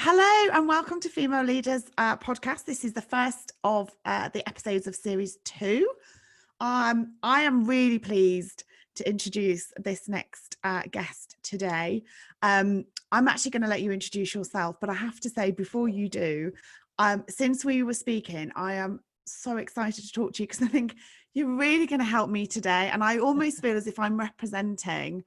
Hello and welcome to Female Leaders podcast. This is the first of the episodes of series 2. I am really pleased to introduce this next guest today. I'm actually going to let you introduce yourself, but I have to say before you do, since we were speaking, I am so excited to talk to you because I think you're really going to help me today. And I almost feel as if I'm representing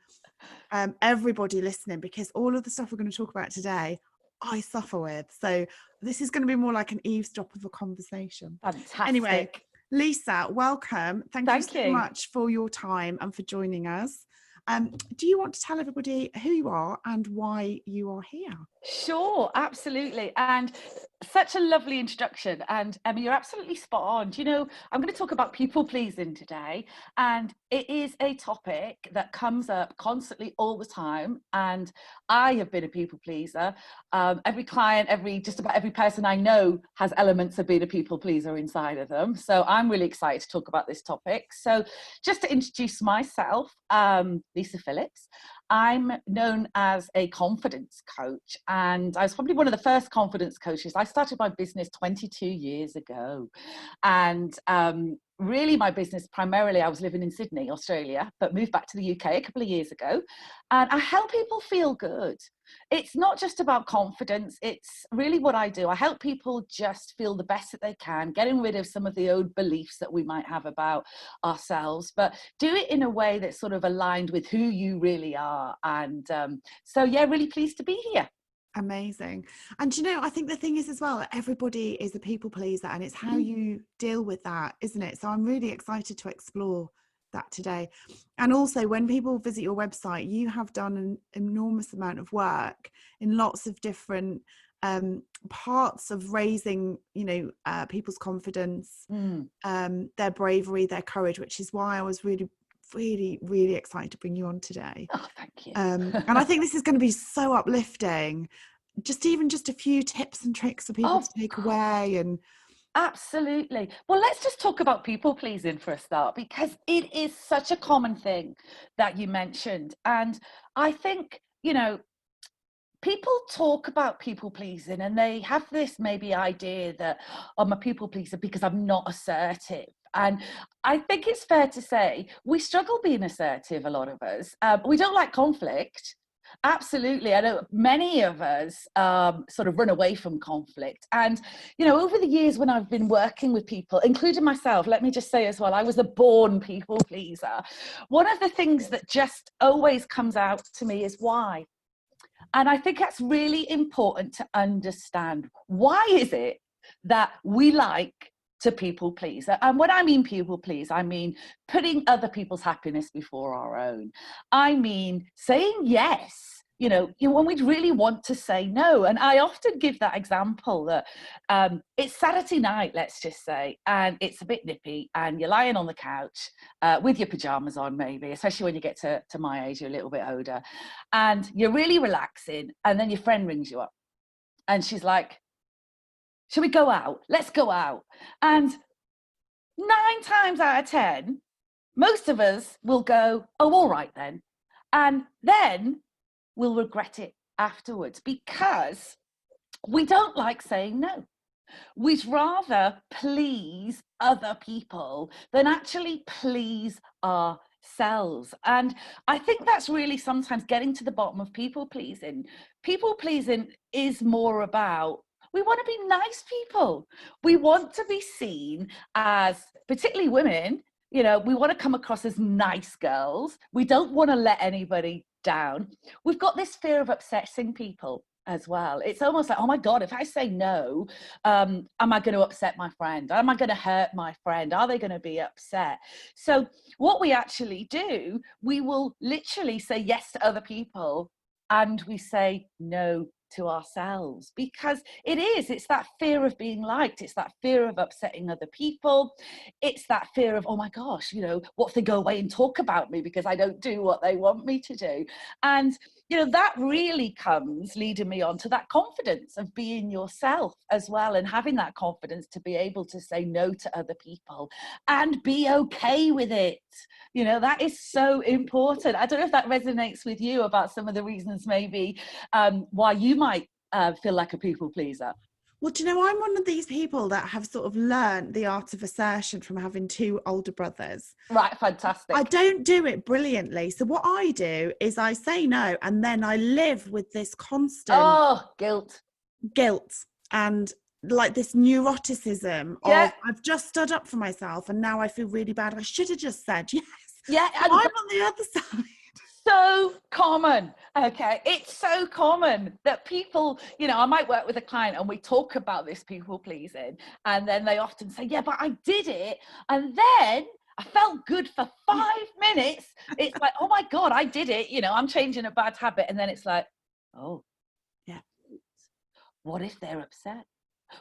everybody listening, because all of the stuff we're going to talk about today I suffer with. So this is going to be more like an eavesdrop of a conversation. Fantastic. Anyway, Lisa, welcome. Thank you so you much for your time and for joining us. Do you want to tell everybody who you are and why you are here? Sure, absolutely. And such a lovely introduction. And Emma, you're absolutely spot on. Do you know, I'm going to talk about people pleasing today. And it is a topic that comes up constantly all the time. And I have been a people pleaser. Every client, just about every person I know has elements of being a people pleaser inside of them. So I'm really excited to talk about this topic. So just to introduce myself, Lisa Phillips. I'm known as a confidence coach, and I was probably one of the first confidence coaches. I started my business 22 years ago, and really my business primarily, I was living in Sydney, Australia, but moved back to the UK a couple of years ago, and I help people feel good. It's not just about confidence, it's really what I do. I help people just feel the best that they can, getting rid of some of the old beliefs that we might have about ourselves, but do it in a way that's sort of aligned with who you really are. And so yeah, really pleased to be here. Amazing. And you know, I think the thing is as well, that everybody is a people pleaser, and it's how you deal with that, isn't it? So I'm really excited to explore that today. And also, when people visit your website, you have done an enormous amount of work in lots of different parts of raising, you know, people's confidence, their bravery, their courage, which is why I was really excited to bring you on today. Oh, thank you. And I think this is going to be so uplifting. Just a few tips and tricks for people to take away. And absolutely. Well, let's just talk about people pleasing for a start, because it is such a common thing that you mentioned. And I think, you know, people talk about people pleasing and they have this maybe idea that I'm a people pleaser because I'm not assertive. And I think it's fair to say we struggle being assertive, a lot of us. We don't like conflict. Absolutely. I know many of us sort of run away from conflict. And, you know, over the years when I've been working with people, including myself, let me just say as well, I was a born people pleaser. One of the things that just always comes out to me is why. And I think that's really important to understand. Why is it that we like to people please? And when I mean people please, I mean putting other people's happiness before our own. I mean saying yes, you know, when we really want to say no. And I often give that example that it's Saturday night, let's just say, and it's a bit nippy and you're lying on the couch with your pajamas on, maybe, especially when you get to my age, you're a little bit older, and you're really relaxing, and then your friend rings you up and she's like, shall we go out? Let's go out. And 9 times out of 10, most of us will go, oh, all right then. And then we'll regret it afterwards, because we don't like saying no. We'd rather please other people than actually please ourselves. And I think that's really sometimes getting to the bottom of people pleasing. People pleasing is more about, we want to be nice people. We want to be seen as, particularly women, you know, we want to come across as nice girls. We don't want to let anybody down. We've got this fear of upsetting people as well. It's almost like, oh my God, if I say no, am I going to upset my friend? Am I going to hurt my friend? Are they going to be upset? So what we actually do, we will literally say yes to other people and we say no to ourselves, because it's that fear of being liked. It's that fear of upsetting other people. It's that fear of, oh my gosh, you know, what if they go away and talk about me because I don't do what they want me to do? And, you know, that really comes leading me on to that confidence of being yourself as well, and having that confidence to be able to say no to other people and be okay with it. You know, that is so important. I don't know if that resonates with you about some of the reasons maybe why you might feel like a people pleaser? Well, do you know, I'm one of these people that have sort of learned the art of assertion from having two older brothers. Right, fantastic. I don't do it brilliantly. So what I do is I say no, and then I live with this constant Guilt. guilt and like this neuroticism Yeah. of I've just stood up for myself and now I feel really bad. I should have just said yes. Yeah, So I'm on the other side. So common. Okay, it's so common that people, you know, I might work with a client and we talk about this people pleasing, and then they often say, yeah, but I did it, and then I felt good for 5 minutes. It's like, oh my God, I did it, you know, I'm changing a bad habit. And then it's like, oh Yeah. what if they're upset?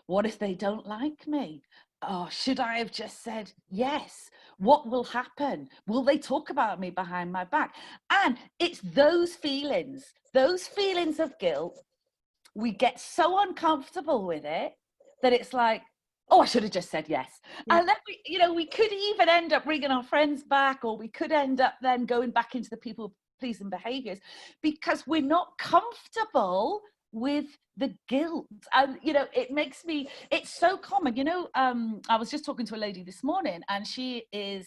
What if they don't like me? Oh, should I have just said yes? What will happen? Will they talk about me behind my back? And it's those feelings of guilt. We get so uncomfortable with it that it's like, oh, I should have just said yes. Yeah. And then we, you know, we could even end up bringing our friends back, or we could end up then going back into the people pleasing behaviors because we're not comfortable with the guilt. And you know, it makes me, it's so common, you know. I was just talking to a lady this morning, and she is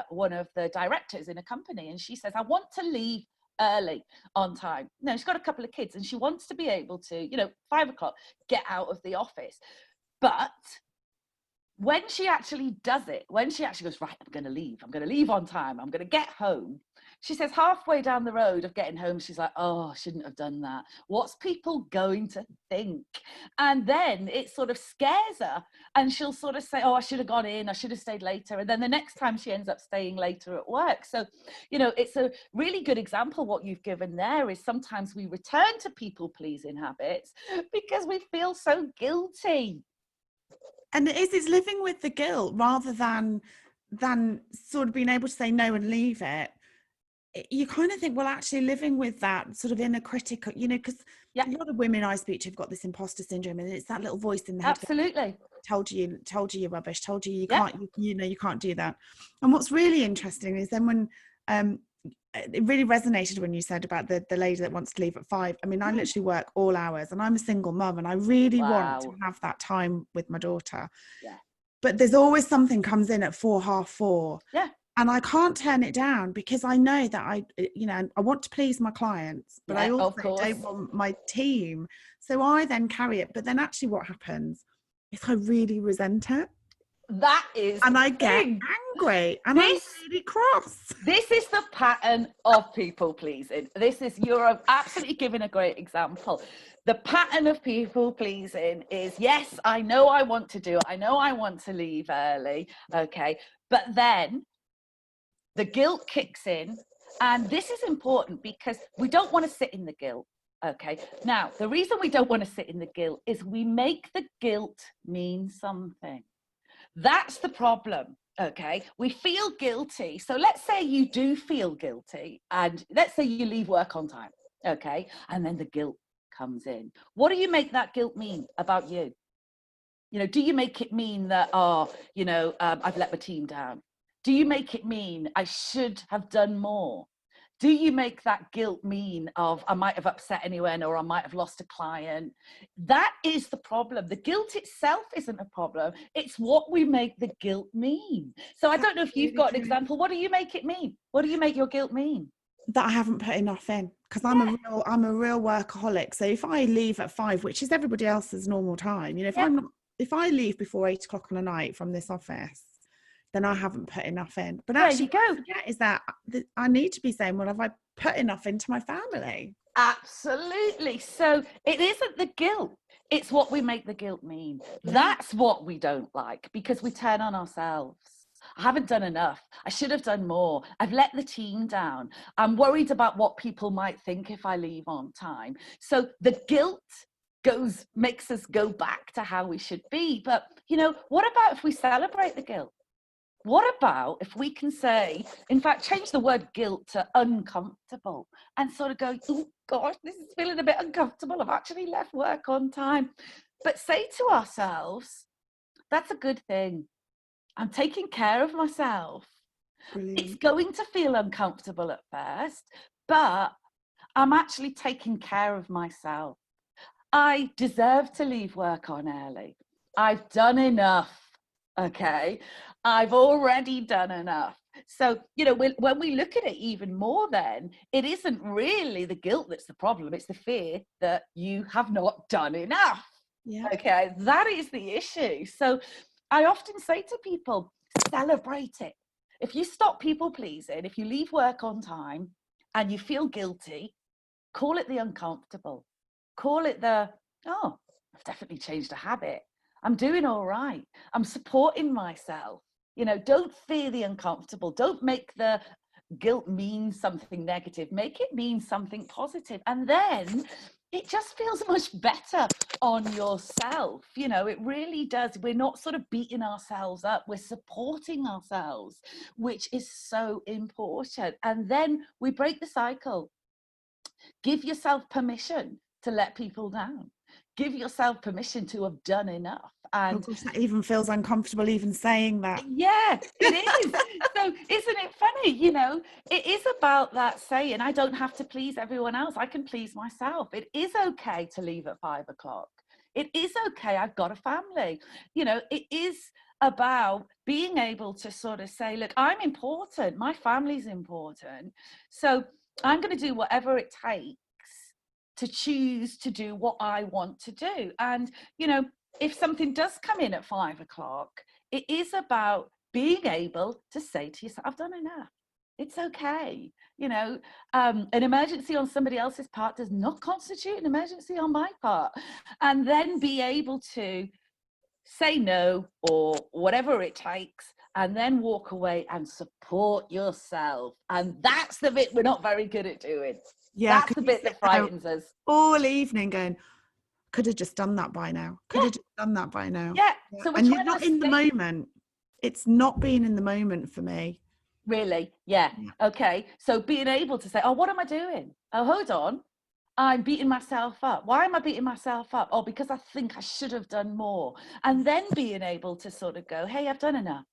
one of the directors in a company, and she says, I want to leave early on time. No, she's got a couple of kids and she wants to be able to, you know, 5 o'clock get out of the office. But when she actually does it, when she actually goes, right, I'm going to leave on time, I'm going to get home, she says halfway down the road of getting home, she's like, oh, I shouldn't have done that. What's people going to think? And then it sort of scares her, and she'll sort of say, oh, I should have gone in, I should have stayed later. And then the next time she ends up staying later at work. So, you know, it's a really good example. What you've given there is sometimes we return to people pleasing habits because we feel so guilty. And it's living with the guilt rather than sort of being able to say no and leave it. You kind of think, well, actually living with that sort of inner critic, you know, because a lot of women I speak to have got this imposter syndrome, and it's that little voice in the head. Absolutely. Told you you're rubbish, told you you can't, you know, you can't do that. And what's really interesting is then when it really resonated when you said about the lady that wants to leave at 5. I mean, I literally work all hours, and I'm a single mum, and I really want to have that time with my daughter. But there's always something comes in at 4, half 4. And I can't turn it down because I know that I want to please my clients, but I also don't want my team. So I then carry it. But then actually what happens is I really resent it. That is, and I get angry, and I'm really cross. This is the pattern of people pleasing. You're absolutely giving a great example. The pattern of people pleasing is, yes, I know I want to do it. I know I want to leave early. Okay. But then the guilt kicks in. And this is important because we don't want to sit in the guilt. Okay. Now, the reason we don't want to sit in the guilt is we make the guilt mean something. That's the problem. Okay. We feel guilty. So let's say you do feel guilty, and let's say you leave work on time. Okay. And then the guilt comes in. What do you make that guilt mean about you? You know, do you make it mean that, I've let my team down? Do you make it mean I should have done more? Do you make that guilt mean of I might have upset anyone, or I might have lost a client? That is the problem. The guilt itself isn't a problem. It's what we make the guilt mean. So I don't know if you've got an example. What do you make it mean? What do you make your guilt mean? That I haven't put enough in, because I'm a real workaholic. So if I leave at 5, which is everybody else's normal time, you know, if I leave before 8 o'clock on a night from this office, then I haven't put enough in. But actually, what I forget is that I need to be saying, well, have I put enough into my family? Absolutely. So it isn't the guilt. It's what we make the guilt mean. That's what we don't like, because we turn on ourselves. I haven't done enough. I should have done more. I've let the team down. I'm worried about what people might think if I leave on time. So the guilt makes us go back to how we should be. But, you know, what about if we celebrate the guilt? What about if we can say, in fact, change the word guilt to uncomfortable, and sort of go, oh gosh, this is feeling a bit uncomfortable. I've actually left work on time. But say to ourselves, that's a good thing. I'm taking care of myself. Brilliant. It's going to feel uncomfortable at first, but I'm actually taking care of myself. I deserve to leave work on early. I've done enough. Okay. I've already done enough. So, when we look at it even more, then it isn't really the guilt that's the problem. It's the fear that you have not done enough. Yeah. Okay. That is the issue. So I often say to people, celebrate it. If you stop people pleasing, if you leave work on time and you feel guilty, call it the uncomfortable. Call it oh, I've definitely changed a habit. I'm doing all right. I'm supporting myself. Don't fear the uncomfortable. Don't make the guilt mean something negative. Make it mean something positive. And then it just feels much better on yourself. It really does. We're not sort of beating ourselves up. We're supporting ourselves, which is so important. And then we break the cycle. Give yourself permission to let people down. Give yourself permission to have done enough. And of course, that even feels uncomfortable, even saying that. Yeah, it is. So isn't it funny? It is about that saying, I don't have to please everyone else. I can please myself. It is okay to leave at 5 o'clock. It is okay. I've got a family. It is about being able to sort of say, look, I'm important. My family's important. So I'm going to do whatever it takes to choose to do what I want to do. And, if something does come in at 5 o'clock, it is about being able to say to yourself, I've done enough. It's okay. An emergency on somebody else's part does not constitute an emergency on my part. And then be able to say no or whatever it takes, and then walk away and support yourself. And that's the bit we're not very good at doing. Yeah, that's the bit that frightens us. All evening going, could have just done that by now. Could have just done that by now. Yeah. So and you're not in the moment. It's not being in the moment for me. Really? Yeah. Okay. So being able to say, oh, what am I doing? Oh, hold on. I'm beating myself up. Why am I beating myself up? Oh, because I think I should have done more. And then being able to sort of go, hey, I've done enough.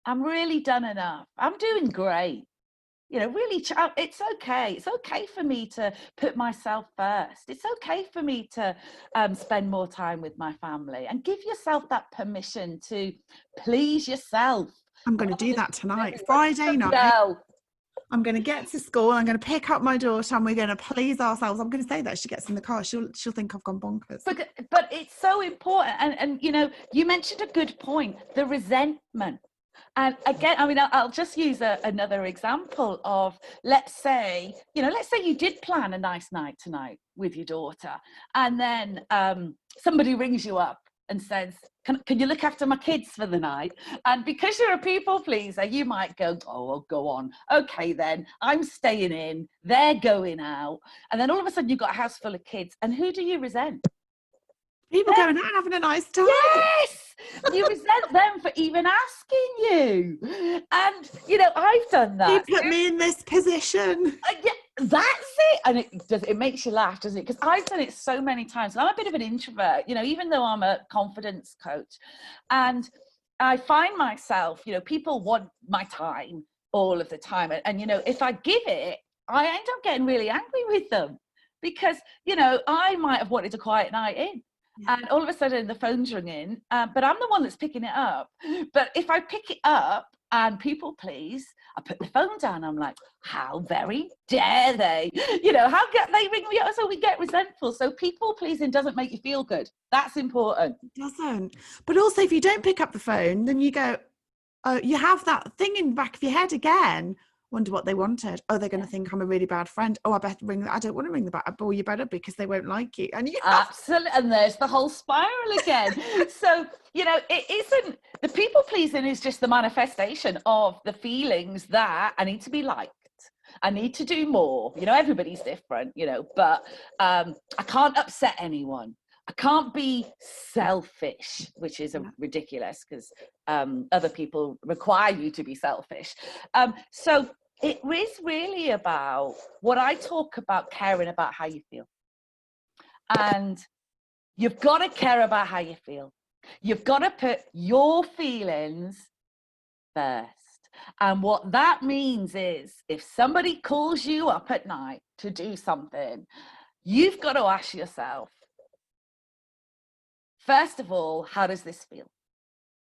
I'm really done enough. I'm doing great. Really, it's okay. It's okay for me to put myself first. It's okay for me to spend more time with my family, and give yourself that permission to please yourself. I'm going to do that tonight, Friday night. I'm going to get to school. I'm going to pick up my daughter, and we're going to please ourselves. I'm going to say that. She gets in the car, she'll think I've gone bonkers. But it's so important. And you mentioned a good point, the resentment. And again, I'll just use another example of, let's say you did plan a nice night tonight with your daughter, and then somebody rings you up and says, can you look after my kids for the night? And because you're a people pleaser, you might go, oh, well, go on. Okay, then I'm staying in, they're going out. And then all of a sudden you've got a house full of kids. And who do you resent? People going out and having a nice time. Yes! You resent them for even asking you. And, I've done that. You put me in this position. Yeah, that's it. And it makes you laugh, doesn't it? Because I've done it so many times. And I'm a bit of an introvert, even though I'm a confidence coach. And I find myself, people want my time all of the time. And if I give it, I end up getting really angry with them. Because, I might have wanted a quiet night in. And all of a sudden the phone's ringing, but I'm the one that's picking it up. But if I pick it up and people please, I put the phone down. I'm like, how very dare they? How get they ring me up? So we get resentful. So people pleasing doesn't make you feel good. That's important. It doesn't. But also, if you don't pick up the phone, then you go, oh, you have that thing in the back of your head again. Wonder what they wanted. Oh, they're going to think I'm a really bad friend. Oh, I better ring. I don't want to ring the back. Oh, you better, because they won't like you. And absolutely. And there's the whole spiral again. So it isn't. The people pleasing is just the manifestation of the feelings that I need to be liked. I need to do more. Everybody's different. But I can't upset anyone. I can't be selfish, which is ridiculous, because other people require you to be selfish. So it is really about what I talk about, caring about how you feel. And you've got to care about how you feel. You've got to put your feelings first. And what that means is, if somebody calls you up at night to do something, you've got to ask yourself, first of all, how does this feel?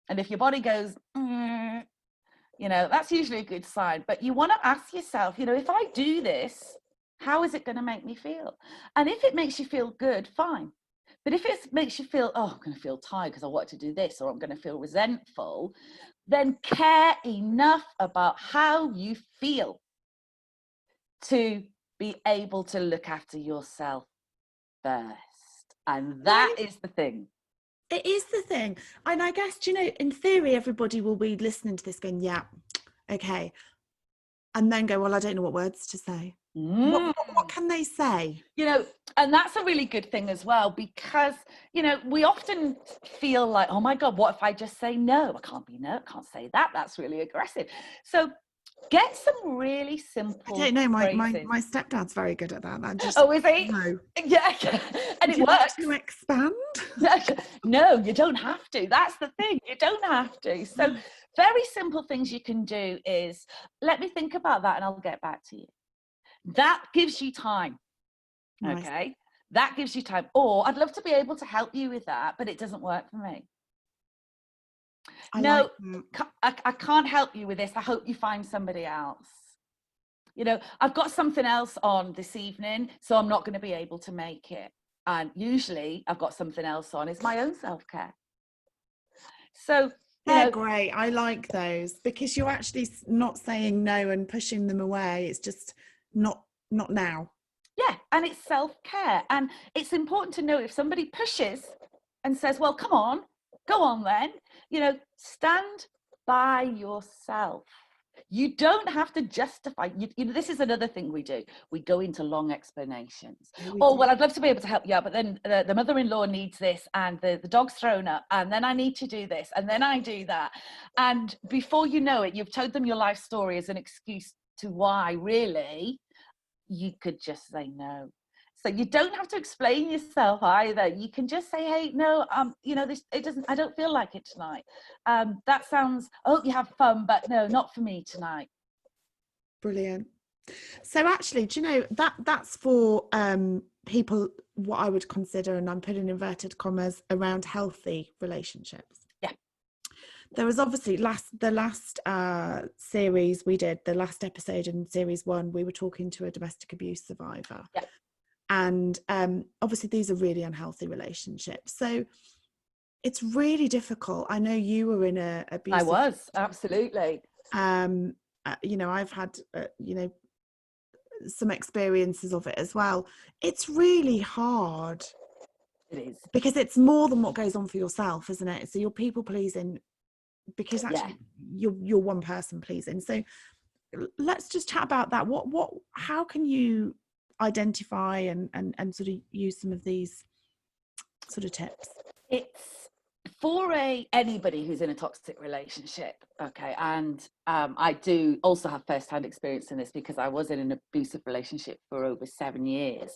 And if your body goes, you know, that's usually a good sign. But you want to ask yourself, you know, if I do this, how is it going to make me feel? And if it makes you feel good, fine. But if it makes you feel, oh, I'm going to feel tired because I want to do this, or I'm going to feel resentful, then care enough about how you feel to be able to look after yourself first. And that is the thing. It is the thing. And I guess, you know, in theory, everybody will be listening to this going, yeah, okay. And then go, well, I don't know what words to say. What can they say? You know, and that's a really good thing as well, because, you know, we often feel like, oh my God, what if I just say no? I can't be no, I can't say that. That's really aggressive. So get some really simple I don't know. My stepdad's very good at that. Oh, is he? No. Yeah. And Would it you works. like to expand? No, you don't have to. That's the thing. You don't have to. So very simple things you can do is, let me think about that and I'll get back to you. That gives you time. Nice. Okay. That gives you time. Or I'd love to be able to help you with that, but it doesn't work for me. I can't help you with this. I hope you find somebody else. You know, I've got something else on this evening, so I'm not going to be able to make it. And usually I've got something else on. It's my own self-care. So they're great. I like those, because you're actually not saying no and pushing them away. It's just not now. Yeah, and it's self-care. And it's important to know if somebody pushes and says, well, come on, go on then, you know, stand by yourself. You don't have to justify, you know, this is another thing we do. We go into long explanations. Well, I'd love to be able to help you out, but then the mother-in-law needs this, and the dog's thrown up, and then I need to do this, and then I do that. And before you know it, you've told them your life story as an excuse to why really you could just say no. So you don't have to explain yourself either. You can just say, hey, no, you know, I don't feel like it tonight. That sounds, I hope you have fun, but no, not for me tonight. Brilliant. So actually, do you know, that's for people, what I would consider, and I'm putting inverted commas around, healthy relationships. Yeah. There was obviously the last series we did, the last episode in series 1, we were talking to a domestic abuse survivor. Yeah. And obviously these are really unhealthy relationships. So it's really difficult. I know you were in a abusive. I was, absolutely. You know, I've had, you know, some experiences of it as well. It's really hard. It is. Because it's more than what goes on for yourself, isn't it? So you're people pleasing, because actually you're one person pleasing. So let's just chat about that. How can you identify and sort of use some of these sort of tips? It's for anybody who's in a toxic relationship, okay, and I do also have first-hand experience in this, because I was in an abusive relationship for over 7 years.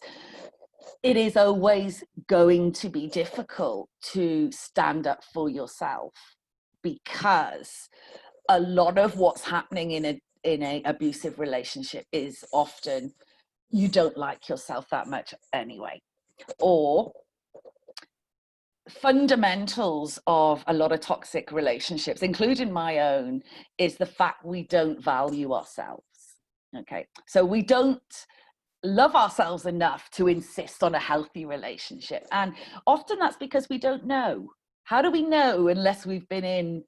It is always going to be difficult to stand up for yourself, because a lot of what's happening in a abusive relationship is often you don't like yourself that much anyway, or fundamentals of a lot of toxic relationships, including my own, is the fact we don't value ourselves. Okay, so we don't love ourselves enough to insist on a healthy relationship, and often that's because we don't know. How do we know unless we've been in,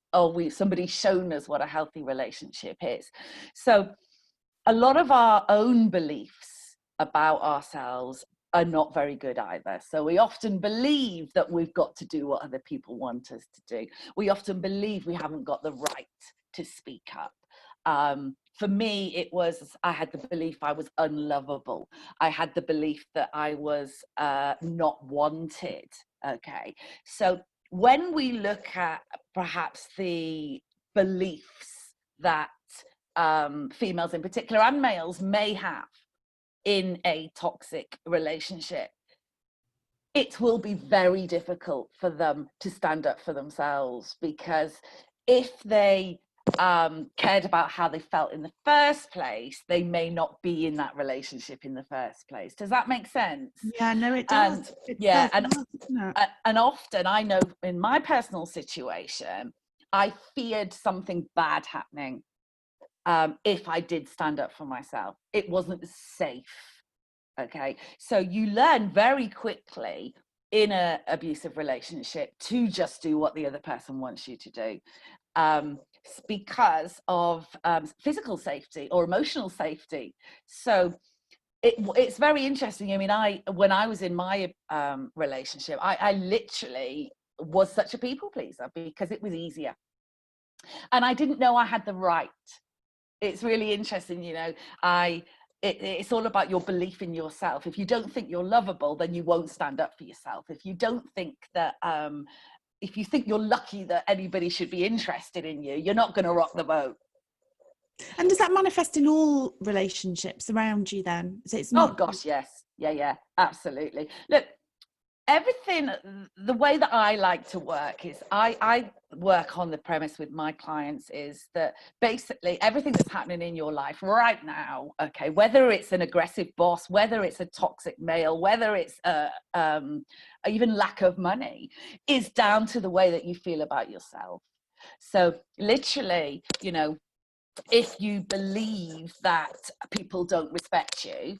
somebody's shown us what a healthy relationship is? So a lot of our own beliefs about ourselves are not very good either. So we often believe that we've got to do what other people want us to do. We often believe we haven't got the right to speak up. For me, I had the belief I was unlovable. I had the belief that I was not wanted. Okay. So when we look at perhaps the beliefs that females in particular, and males, may have in a toxic relationship, it will be very difficult for them to stand up for themselves, because if they cared about how they felt in the first place, they may not be in that relationship in the first place. Does that make sense? Yeah, no, it does. And It yeah, does, doesn't it? and often I know in my personal situation, I feared something bad happening if I did stand up for myself. It wasn't safe. Okay, so you learn very quickly in an abusive relationship to just do what the other person wants you to do, because of physical safety or emotional safety. So it's very interesting. I mean, when I was in my relationship, I literally was such a people pleaser because it was easier, and I didn't know I had the right. It's really interesting, you know. It's all about your belief in yourself. If you don't think you're lovable, then you won't stand up for yourself. If you don't think that, if you think you're lucky that anybody should be interested in you, you're not going to rock the boat. And does that manifest in all relationships around you then? So it's Oh not. gosh, yes. Yeah, absolutely. Look, everything, the way that I like to work is I work on the premise with my clients is that basically everything that's happening in your life right now, okay, whether it's an aggressive boss, whether it's a toxic male, whether it's even lack of money, is down to the way that you feel about yourself. So literally, you know, if you believe that people don't respect you,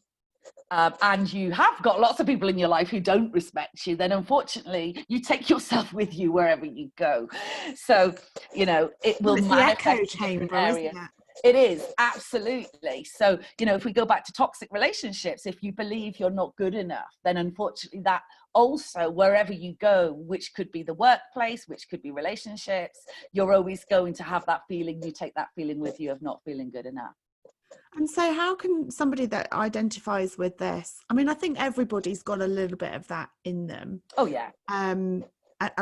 and you have got lots of people in your life who don't respect you, then unfortunately you take yourself with you wherever you go. So, you know, it will It's the echo manifest in different chamber, isn't areas. it? It is, absolutely. So, you know, if we go back to toxic relationships, if you believe you're not good enough, then unfortunately that also, wherever you go, which could be the workplace, which could be relationships, you're always going to have that feeling, you take that feeling with you of not feeling good enough. And so how can somebody that identifies with this, I mean, I think everybody's got a little bit of that in them. Oh, yeah. And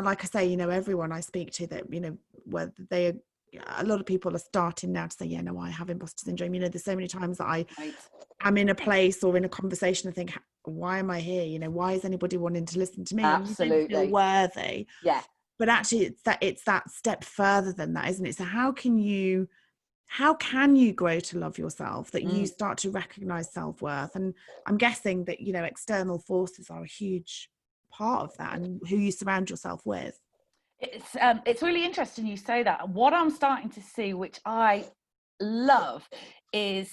like I say, you know, everyone I speak to that, you know, whether they, a lot of people are starting now to say, yeah, no, I have imposter syndrome. You know, there's so many times that I'm in a place or in a conversation and think, why am I here? You know, why is anybody wanting to listen to me? Absolutely. And you don't feel worthy. Yeah. But actually it's that step further than that, isn't it? So how can you grow to love yourself, that you start to recognize self-worth? And I'm guessing that, you know, external forces are a huge part of that, and who you surround yourself with. It's really interesting you say that. What I'm starting to see, which I love, is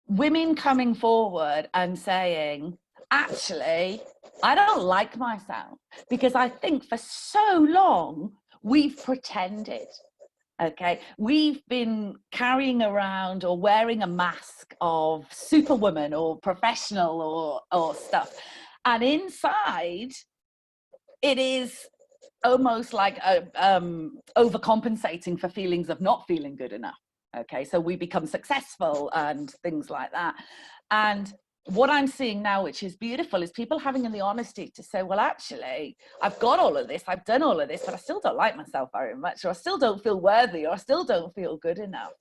women coming forward and saying, actually, I don't like myself because I think for so long we've pretended. Okay, we've been carrying around or wearing a mask of superwoman or professional or stuff, and inside it is almost like overcompensating for feelings of not feeling good enough. Okay, so we become successful and things like that. And what I'm seeing now, which is beautiful, is people having the honesty to say, well, actually, I've got all of this, I've done all of this, but I still don't like myself very much, or I still don't feel worthy, or I still don't feel good enough.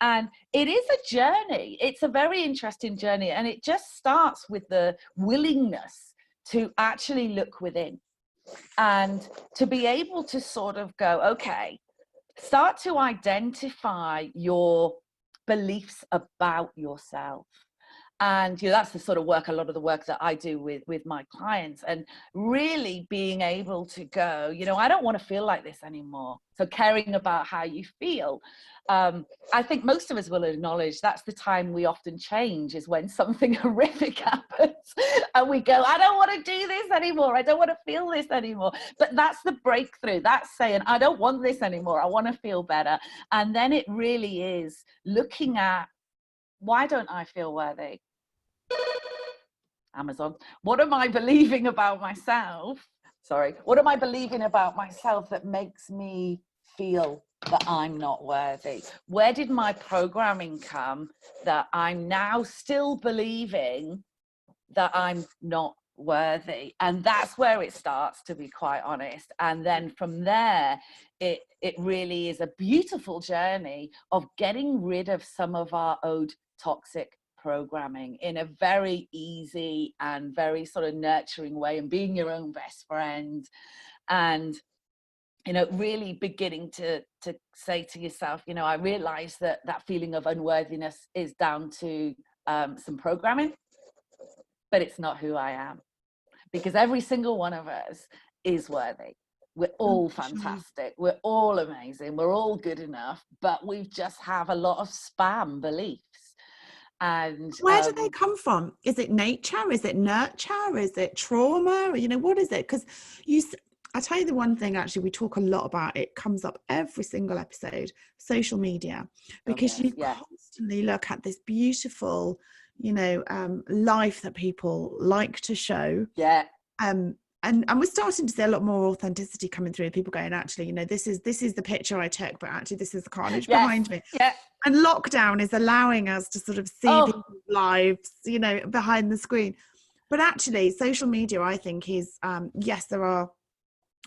And it is a journey. It's a very interesting journey. And it just starts with the willingness to actually look within and to be able to sort of go, okay, start to identify your beliefs about yourself. And you know, that's the sort of work, a lot of the work that I do with my clients, and really being able to go, you know, I don't want to feel like this anymore. So caring about how you feel. I think most of us will acknowledge that's the time we often change, is when something horrific happens and we go, I don't want to do this anymore. I don't want to feel this anymore. But that's the breakthrough. That's saying, I don't want this anymore. I want to feel better. And then it really is looking at, why don't I feel worthy? Amazon. What am I believing about myself? Sorry. What am I believing about myself that makes me feel that I'm not worthy? Where did my programming come that I'm now still believing that I'm not worthy? And that's where it starts, to be quite honest. And then from there, it really is a beautiful journey of getting rid of some of our old toxic programming in a very easy and very sort of nurturing way, and being your own best friend. And you know, really beginning to say to yourself, you know, I realize that that feeling of unworthiness is down to some programming, but it's not who I am, because every single one of us is worthy. We're all Sure. fantastic. We're all amazing. We're all good enough, but we just have a lot of spam beliefs. And Where do they come from? Is it nature? Is it nurture? Is it trauma? You know, what is it? Because I tell you the one thing, actually, we talk a lot about, it comes up every single episode, social media, oh because yes, you yeah, constantly look at this beautiful, you know, life that people like to show. yeah, um and we're starting to see a lot more authenticity coming through, people going, actually, you know, this is the picture I took, but actually this is the carnage yes, behind me. yeah. And lockdown is allowing us to sort of see Oh, people's lives, you know, behind the screen. But actually social media, I think, is yes, there are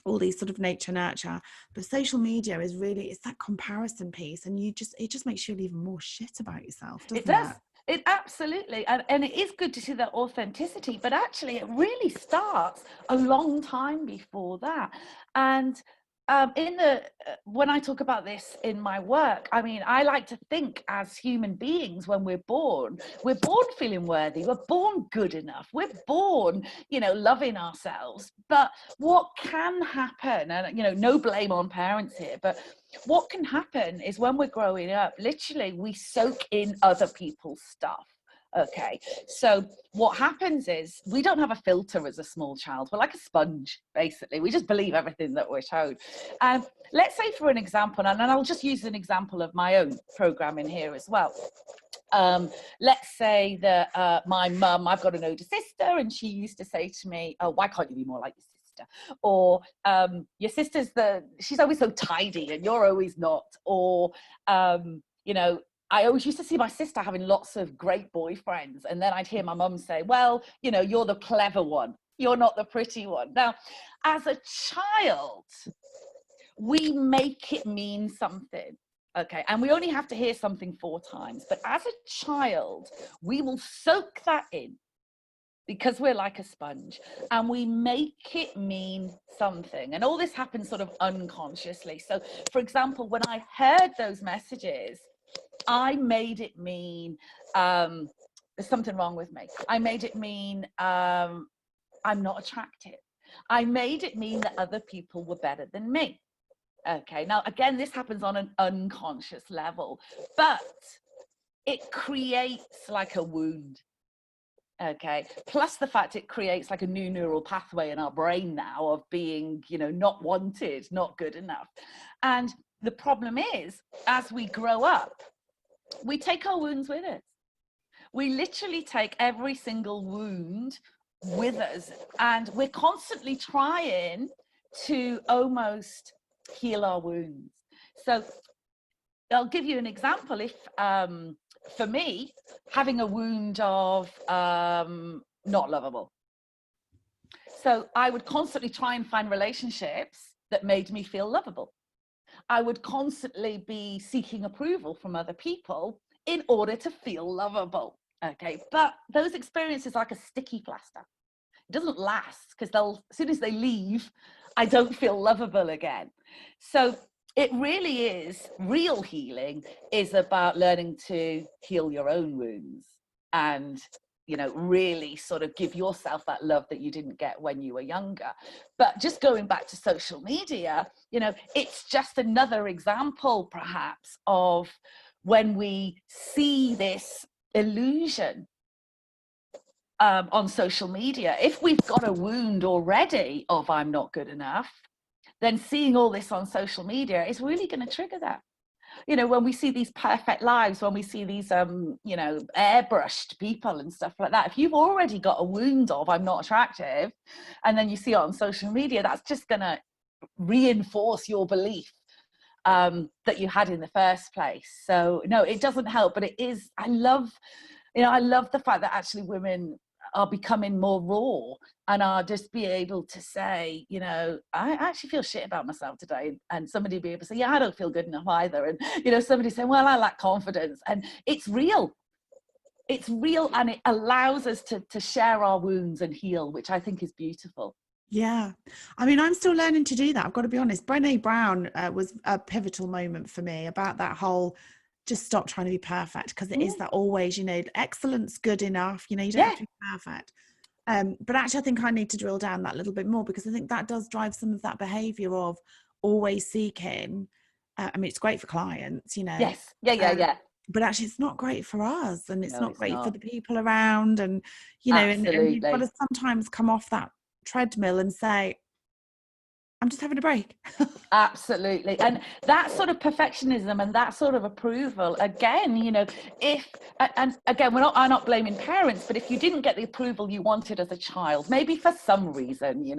all these sort of nature nurture, but social media is really, it's that comparison piece, and it just makes you feel even more shit about yourself, it doesn't does. it? It absolutely, and it is good to see that authenticity, but actually it really starts a long time before that. And in the when I talk about this in my work, I mean, I like to think as human beings, when we're born feeling worthy, we're born good enough, we're born, you know, loving ourselves. But what can happen, and you know, no blame on parents here, but what can happen is when we're growing up, literally we soak in other people's stuff. Okay, so what happens is we don't have a filter as a small child. We're like a sponge, basically. We just believe everything that we're told. And let's say, for an example, and I'll just use an example of my own programming here as well. Let's say that my mum, I've got an older sister, and she used to say to me, oh, why can't you be more like your sister? Or your sister's she's always so tidy and you're always not. Or you know, I always used to see my sister having lots of great boyfriends, and then I'd hear my mum say, well, you know, you're the clever one, you're not the pretty one. Now, as a child, we make it mean something. Okay, and we only have to hear something 4 times, but as a child, we will soak that in, because we're like a sponge, and we make it mean something. And all this happens sort of unconsciously. So, for example, when I heard those messages, I made it mean there's something wrong with me. I made it mean I'm not attractive. I made it mean that other people were better than me. Okay, now again, this happens on an unconscious level, but it creates like a wound. Okay, plus the fact it creates like a new neural pathway in our brain now of being, you know, not wanted, not good enough. And the problem is, as we grow up, we take our wounds with us. We literally take every single wound with us, and we're constantly trying to almost heal our wounds. So I'll give you an example. If for me, having a wound of not lovable, so I would constantly try and find relationships that made me feel lovable. I would constantly be seeking approval from other people in order to feel lovable. Okay, but those experiences are like a sticky plaster. It doesn't last, because as soon as they leave, I don't feel lovable again. So it really is, real healing is about learning to heal your own wounds, and, you know, really sort of give yourself that love that you didn't get when you were younger. But just going back to social media, you know, it's just another example perhaps of when we see this illusion on social media. If we've got a wound already of I'm not good enough, then seeing all this on social media is really going to trigger that. You know, when we see these perfect lives, when we see these you know, airbrushed people and stuff like that, if you've already got a wound of I'm not attractive, and then you see it on social media, that's just going to reinforce your belief that you had in the first place. So no, it doesn't help, but it is, I love the fact that actually women are becoming more raw and are just be able to say, you know, I actually feel shit about myself today, and somebody be able to say, yeah, I don't feel good enough either, and you know, somebody saying, well, I lack confidence, and it's real, and it allows us to share our wounds and heal, which I think is beautiful. Yeah. I mean, I'm still learning to do that. I've got to be honest. Brené Brown was a pivotal moment for me about that whole just stop trying to be perfect, because it is Mm. that always, excellence good enough. You don't have Yeah. to be perfect. But actually, I think I need to drill down that little bit more, because I think that does drive some of that behavior of always seeking. I mean, it's great for clients, Yes. Yeah. Yeah. um, Yeah. but actually it's not great for us, and it's No, not it's great for not. the people around. And, and you've got Absolutely. to sometimes come off that treadmill and say, I'm just having a break. Absolutely. And that sort of perfectionism and that sort of approval, again, if, and again, I'm not blaming parents, but if you didn't get the approval you wanted as a child, maybe for some reason,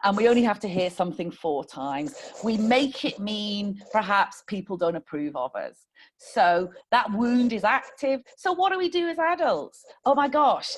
and we only have to hear something 4 times, we make it mean perhaps people don't approve of us. So that wound is active. So what do we do as adults? Oh my gosh,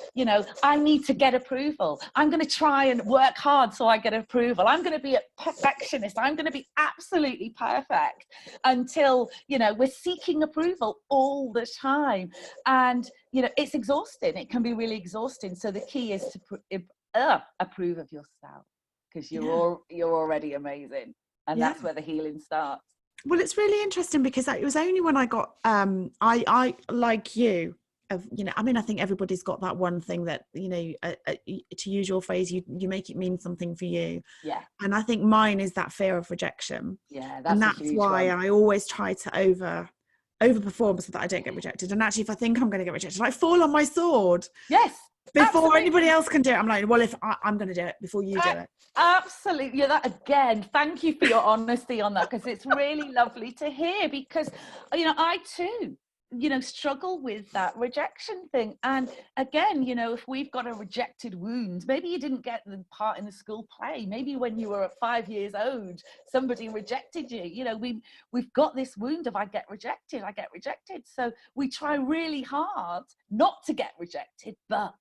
I need to get approval. I'm going to try and work hard so I get approval. I'm going to be a perfectionist. I'm going to be absolutely perfect until, we're seeking approval all the time. And, it's exhausting. It can be really exhausting. So the key is to approve of yourself, because Yeah. you're already amazing. And Yeah. that's where the healing starts. Well, it's really interesting, because it was only when I got I like you, I mean, I think everybody's got that one thing that, to use your phrase, you make it mean something for you. Yeah. And I think mine is that fear of rejection. Yeah, And that's a that's huge why one. I always try to overperform so that I don't get rejected. And actually, if I think I'm going to get rejected, I fall on my sword Yes, before anybody absolutely. else can do it. I'm like, well, if I'm going to do it before you do it. Absolutely. Yeah, that again, thank you for your honesty on that, because it's really lovely to hear, because I too struggle with that rejection thing. And again, if we've got a rejected wound, maybe you didn't get the part in the school play, maybe when you were 5 years old somebody rejected you. We've got this wound of I get rejected. So we try really hard not to get rejected, but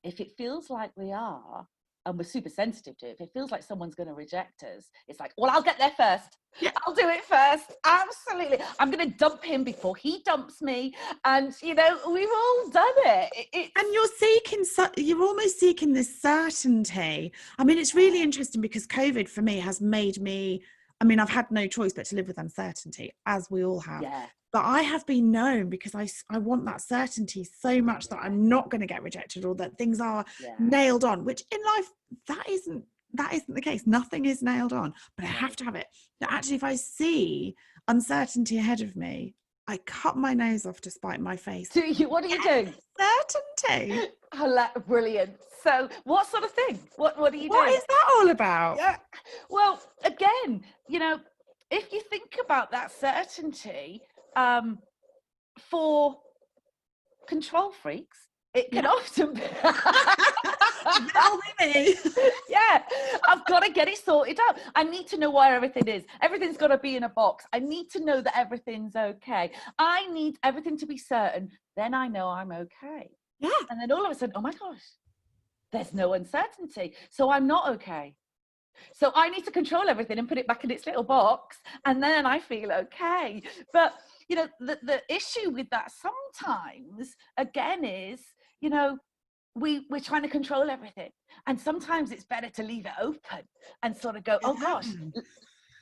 if it feels like we are, and we're super sensitive to it, if it feels like someone's going to reject us, it's like, well, I'll get there first. Yeah. I'll do it first. Absolutely. I'm going to dump him before he dumps me. And, we've all done it. And you're almost seeking this certainty. I mean, it's really interesting, because COVID for me has made me, I mean, I've had no choice but to live with uncertainty, as we all have. Yeah. But I have been known, because I want that certainty so much that I'm not going to get rejected, or that things are nailed on, which in life, that isn't the case. Nothing is nailed on, but I have to have it. That actually, if I see uncertainty ahead of me, I cut my nose off to spite my face. What do you do? Certainty. Brilliant. So what sort of thing? What do you do? What is that all about? Yeah. Well, again, if you think about that certainty, for control freaks, it can often be That'll be me. yeah, I've got to get it sorted out. I need to know where everything is. Everything's got to be in a box. I need to know that everything's okay. I need everything to be certain. Then I know I'm okay. Yeah. And then all of a sudden, oh my gosh, there's no uncertainty. So I'm not okay. So I need to control everything and put it back in its little box, and then I feel okay. But the issue with that sometimes, again, is we're trying to control everything, and sometimes it's better to leave it open and sort of go, oh gosh,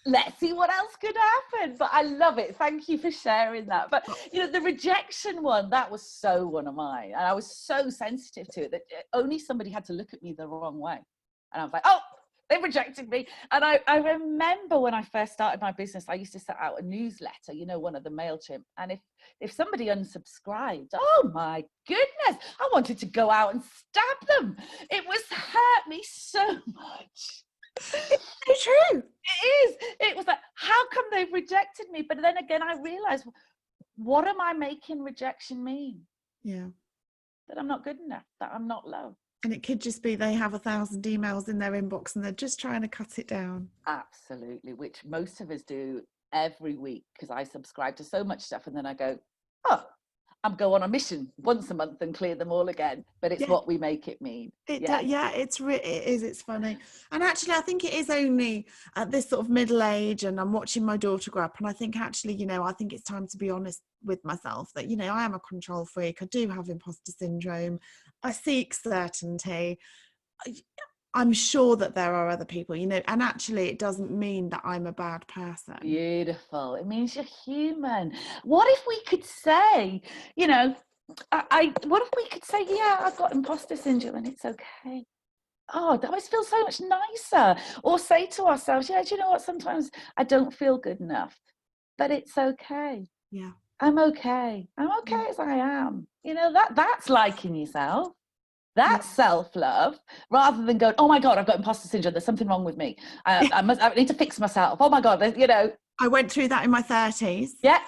let's see what else could happen. But I love it. Thank you for sharing that. But the rejection one, that was so one of mine, and I was so sensitive to it that only somebody had to look at me the wrong way, and I was like, oh, they rejected me. And I remember when I first started my business, I used to set out a newsletter, one of the MailChimp. And if somebody unsubscribed, oh my goodness, I wanted to go out and stab them. It was hurt me so much. It's so true. It is. It was like, how come they've rejected me? But then again, I realized, what am I making rejection mean? Yeah. That I'm not good enough, that I'm not loved. And it could just be they have 1,000 emails in their inbox and they're just trying to cut it down. Absolutely, which most of us do every week, because I subscribe to so much stuff, and then I go, oh, I'm go on a mission once a month and clear them all again. But it's what we make it mean. It's funny. And actually, I think it is only at this sort of middle age, and I'm watching my daughter grow up, and I think actually, I think it's time to be honest with myself that, I am a control freak. I do have imposter syndrome. I seek certainty. I'm sure that there are other people, you know, and actually it doesn't mean that I'm a bad person. Beautiful. It means you're human. What if we could say, you know, what if we could say, yeah, I've got imposter syndrome and it's okay. Oh, that always feels so much nicer. Or say to ourselves, yeah, do you know what? Sometimes I don't feel good enough, but it's okay. Yeah. I'm okay. I'm okay as I am. You know, that's liking yourself. Yeah. That's self-love, rather than going, oh my God, I've got imposter syndrome. There's something wrong with me. I need to fix myself. Oh my God, you know. I went through that in my 30s. Yeah,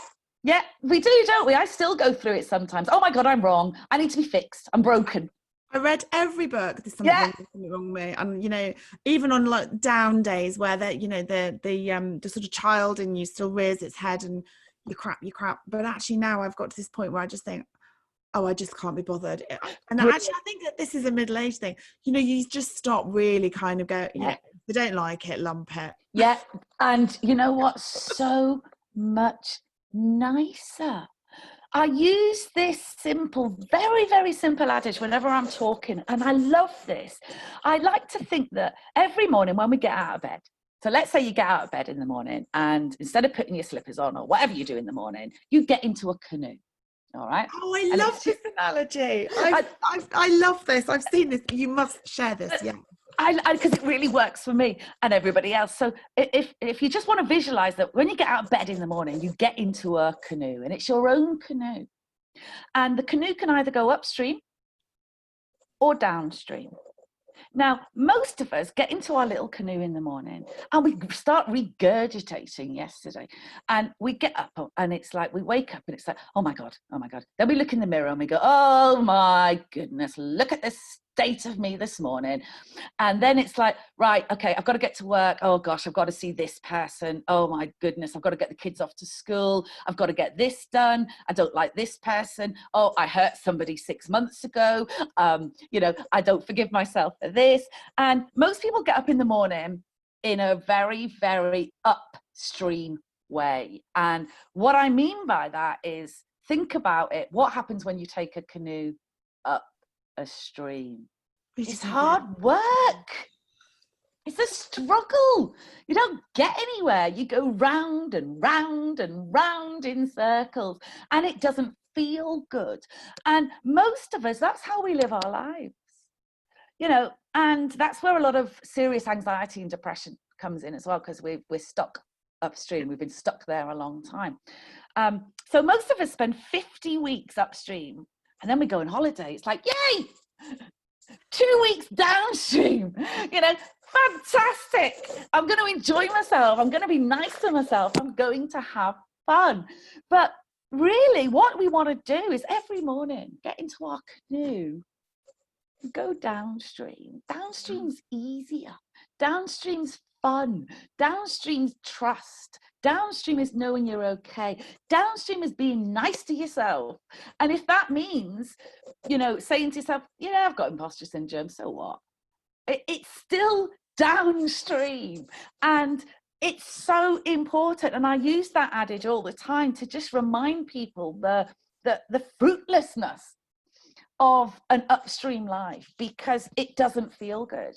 yeah, we do, don't we? I still go through it sometimes. Oh my God, I'm wrong. I need to be fixed. I'm broken. I read every book. There's something Yeah, wrong, there's something wrong with me. And you know, even on like down days where you know, the sort of child in you still rears its head and you crap. But actually now I've got to this point where I just think, oh, I just can't be bothered. And actually, I think that this is a middle-aged thing. You know, you just stop really kind of go, yeah, if they don't like it, lump it. yeah. And you know what? So much nicer. I use this simple, very, very simple adage whenever I'm talking, and I love this. I like to think that every morning when we get out of bed, so let's say you get out of bed in the morning and instead of putting your slippers on or whatever you do in the morning, you get into a canoe. All right. Oh, I And love this analogy. I love this. I've seen this. You must share this. Yeah. Because it really works for me and everybody else. So if you just want to visualize that when you get out of bed in the morning, you get into a canoe and it's your own canoe. And the canoe can either go upstream or downstream. Now, most of us get into our little canoe in the morning and we start regurgitating yesterday. And we get up and it's like, we wake up and it's like, oh my God, oh my God. Then we look in the mirror and we go, oh my goodness, look at this state of me this morning. And then it's like, right, okay, I've got to get to work. Oh gosh, I've got to see this person. Oh my goodness, I've got to get the kids off to school. I've got to get this done. I don't like this person. Oh, I hurt somebody 6 months ago. You know, I don't forgive myself for this. And most people get up in the morning in a very, very upstream way. And what I mean by that is, think about it. What happens when you take a canoe up a stream? It's hard work. It's a struggle. You don't get anywhere. You go round and round and round in circles, and it doesn't feel good. And most of us, that's how we live our lives. You know, and that's where a lot of serious anxiety and depression comes in as well, because we're stuck upstream. We've been stuck there a long time. So most of us spend 50 weeks upstream, and then we go on holiday. It's like, yay! 2 weeks downstream, you know, fantastic. I'm going to enjoy myself. I'm going to be nice to myself. I'm going to have fun. But really, what we want to do is every morning get into our canoe, go downstream. Downstream's easier. Downstream's fun. Downstream's trust. Downstream is knowing you're okay. Downstream is being nice to yourself. And if that means, you know, saying to yourself, yeah, I've got imposter syndrome, so what? It's still downstream. And it's so important. And I use that adage all the time to just remind people the fruitlessness of an upstream life, because it doesn't feel good.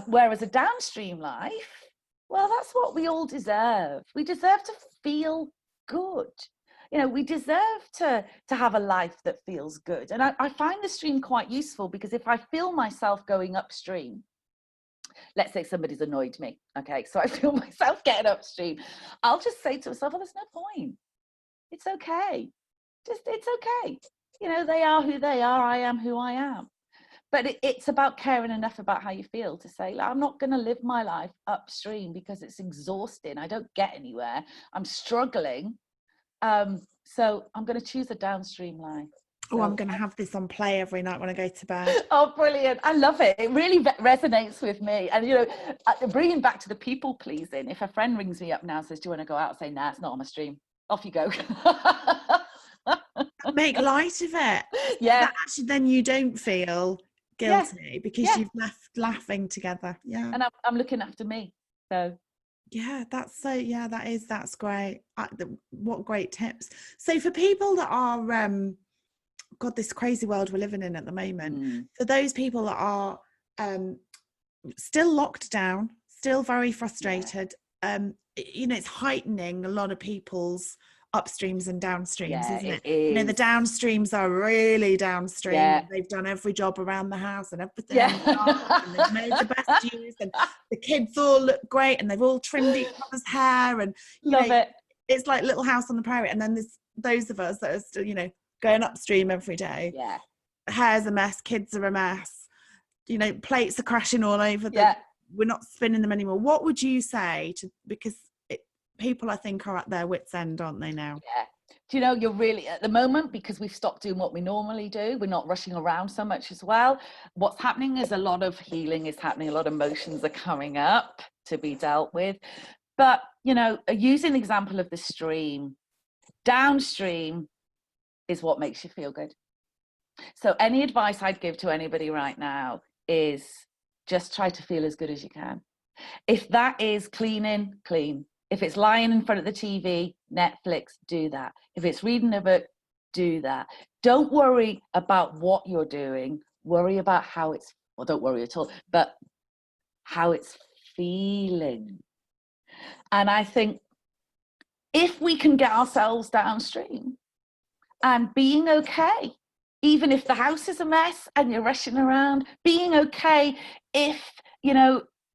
Whereas a downstream life, well, that's what we all deserve. We deserve to feel good. You know, we deserve to have a life that feels good. And I find the stream quite useful, because if I feel myself going upstream, let's say somebody's annoyed me, okay, so I feel myself getting upstream, I'll just say to myself, well, there's no point. It's okay. It's okay. You know, they are who they are. I am who I am. But it's about caring enough about how you feel to say, I'm not going to live my life upstream because it's exhausting. I don't get anywhere. I'm struggling. So I'm going to choose a downstream life. Oh, I'm going to have this on play every night when I go to bed. Oh, brilliant. I love it. It really resonates with me. And, you know, bringing back to the people pleasing, if a friend rings me up now and says, do you want to go out? I say, nah, it's not on my stream. Off you go. Make light of it. Yeah. That actually, then you don't feel guilty because you've left laughing together. Yeah. And I'm looking after me. So yeah, that's great. What great tips. So for people that are God, this crazy world we're living in at the moment, for those people that are still locked down, still very frustrated. It's heightening a lot of people's upstreams and downstreams, isn't it? It is. The downstreams are really downstream. Yeah. They've done every job around the house and everything, Yeah. and the garden, and they've made the best use, and the kids all look great, and they've all trimmed each other's hair, and Love it. It's like Little House on the Prairie. And then there's those of us that are still, going upstream every day. Yeah. Hair's a mess, kids are a mess, plates are crashing all over. We're not spinning them anymore. What would you say because people, I think, are at their wits' end, aren't they now? Yeah. Do you know, you're really, at the moment, because we've stopped doing what we normally do, we're not rushing around so much as well. What's happening is a lot of healing is happening. A lot of emotions are coming up to be dealt with. But, using the example of the stream, downstream is what makes you feel good. So any advice I'd give to anybody right now is just try to feel as good as you can. If that is cleaning, clean. If it's lying in front of the TV, Netflix, do that. If it's reading a book, do that. Don't worry about what you're doing. Worry about how it's, well, don't worry at all, but how it's feeling. And I think if we can get ourselves downstream and being okay, even if the house is a mess and you're rushing around, being okay if,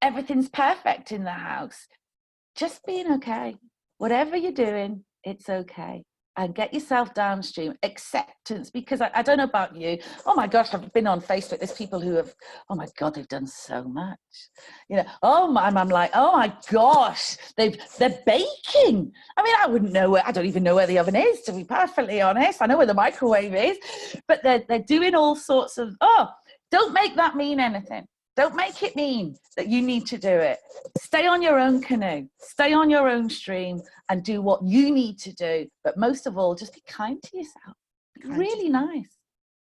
everything's perfect in the house, just being okay. Whatever you're doing, it's okay. And get yourself downstream. Acceptance, because I don't know about you. Oh my gosh, I've been on Facebook. There's people who have, oh my God, they've done so much. I'm like, oh my gosh, they're baking. I mean, I wouldn't know I don't even know where the oven is, to be perfectly honest. I know where the microwave is, but they're doing all sorts of, don't make that mean anything. Don't make it mean that you need to do it. Stay on your own canoe, stay on your own stream and do what you need to do. But most of all, just be kind to yourself. Really nice.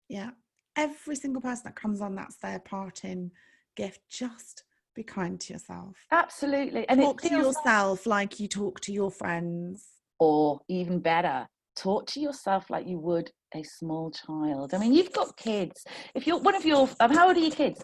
Yeah. Every single person that comes on, that's their parting gift. Just be kind to yourself. Absolutely. And talk to yourself like you talk to your friends. Or even better, talk to yourself like you would a small child. I mean, you've got kids. If you're one of your, how old are your kids?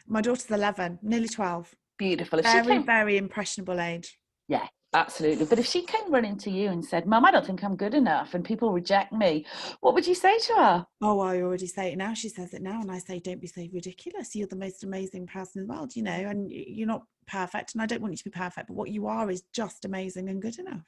My daughter's 11, nearly 12. Beautiful. Very impressionable age. Yeah, absolutely. But if she came running to you and said, Mum, I don't think I'm good enough and people reject me, what would you say to her? Oh, I already say it now. She says it now. And I say, don't be so ridiculous. You're the most amazing person in the world, and you're not perfect. And I don't want you to be perfect, but what you are is just amazing and good enough.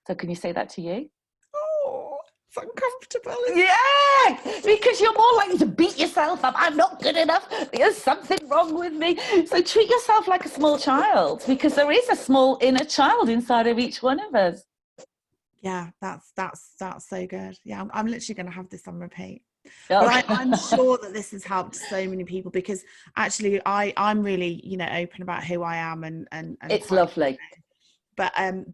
So can you say that to you? Oh, it's uncomfortable. Yeah, because you're more likely to beat yourself up. I'm not good enough. There's something wrong with me. So treat yourself like a small child, because there is a small inner child inside of each one of us. Yeah, that's so good. Yeah, I'm literally going to have this on repeat. But I'm sure that this has helped so many people, because actually I'm really, open about who I am and it's lovely. But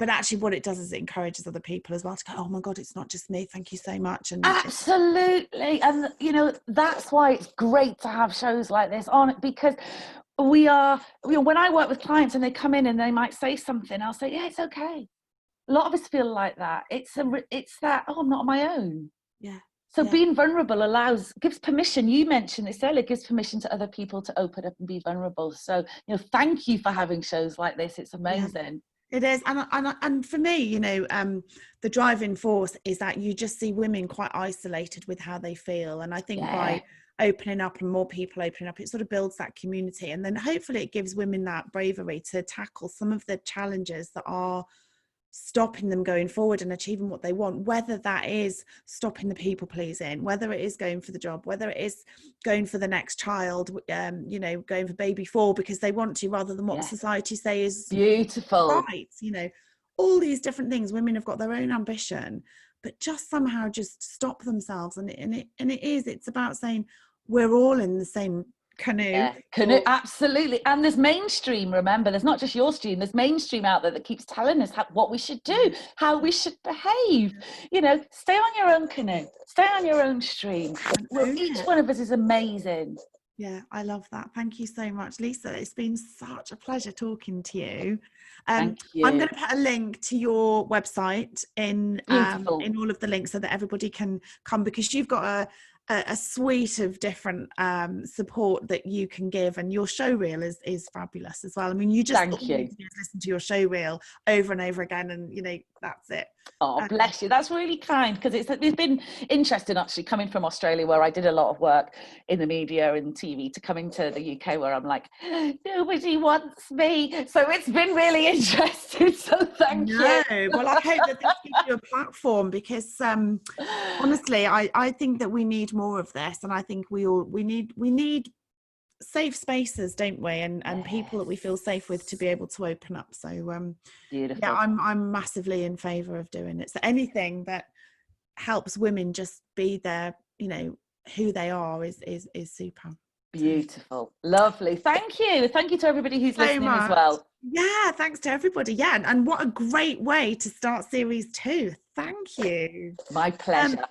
actually what it does is it encourages other people as well to go, oh my God, it's not just me, thank you so much. And absolutely. And that's why it's great to have shows like this on, because we are, when I work with clients and they come in and they might say something, I'll say, yeah, it's okay. A lot of us feel like that. It's that, oh, I'm not on my own. Yeah. So being vulnerable gives permission. You mentioned this earlier, gives permission to other people to open up and be vulnerable. So, thank you for having shows like this. It's amazing. Yeah. It is, and for me, the driving force is that you just see women quite isolated with how they feel, and I think by opening up and more people opening up, it sort of builds that community, and then hopefully it gives women that bravery to tackle some of the challenges that are stopping them going forward and achieving what they want, whether that is stopping the people pleasing, whether it is going for the job, whether it is going for the next child, going for baby 4 because they want to, rather than what society say is beautiful, right. All these different things. Women have got their own ambition, but just somehow just stop themselves, and it's about saying we're all in the same canoe. Absolutely. And there's mainstream, remember, there's not just your stream, there's mainstream out there that keeps telling us what we should do, how we should behave. Stay on your own canoe, stay on your own stream. Each one of us is amazing. Yeah, I love that. Thank you so much, Lisa. It's been such a pleasure talking to you. Thank you. I'm going to put a link to your website in all of the links so that everybody can come, because you've got a suite of different support that you can give, and your show reel is fabulous as well. I mean, you just all Thank you. need to do is listen to your show reel over and over again, and you know, that's it. Oh, bless you. That's really kind, because it's been interesting actually coming from Australia, where I did a lot of work in the media and TV, to coming to the UK where I'm like, nobody wants me. So it's been really interesting. So thank you. Well, I hope that this gives you a platform, because honestly, I think that we need more of this, and I think we need safe spaces, don't we? And people that we feel safe with to be able to open up. So Beautiful. yeah, I'm massively in favor of doing it. So anything that helps women just be their, you know, who they are is super. Beautiful. Lovely. Thank you. Thank you to everybody who's listening as well. Yeah, thanks to everybody. Yeah, and what a great way to start series 2. Thank you. My pleasure.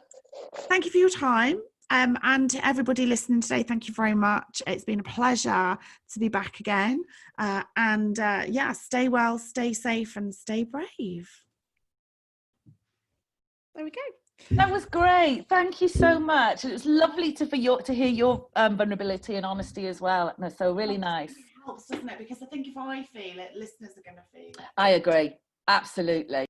Thank you for your time. And to everybody listening today, thank you very much. It's been a pleasure to be back again. Yeah, stay well, stay safe, and stay brave. There we go. That was great. Thank you so much. It was lovely to hear your vulnerability and honesty as well. So really nice. It helps, doesn't it? Because I think if I feel it, listeners are going to feel it. I agree. Absolutely.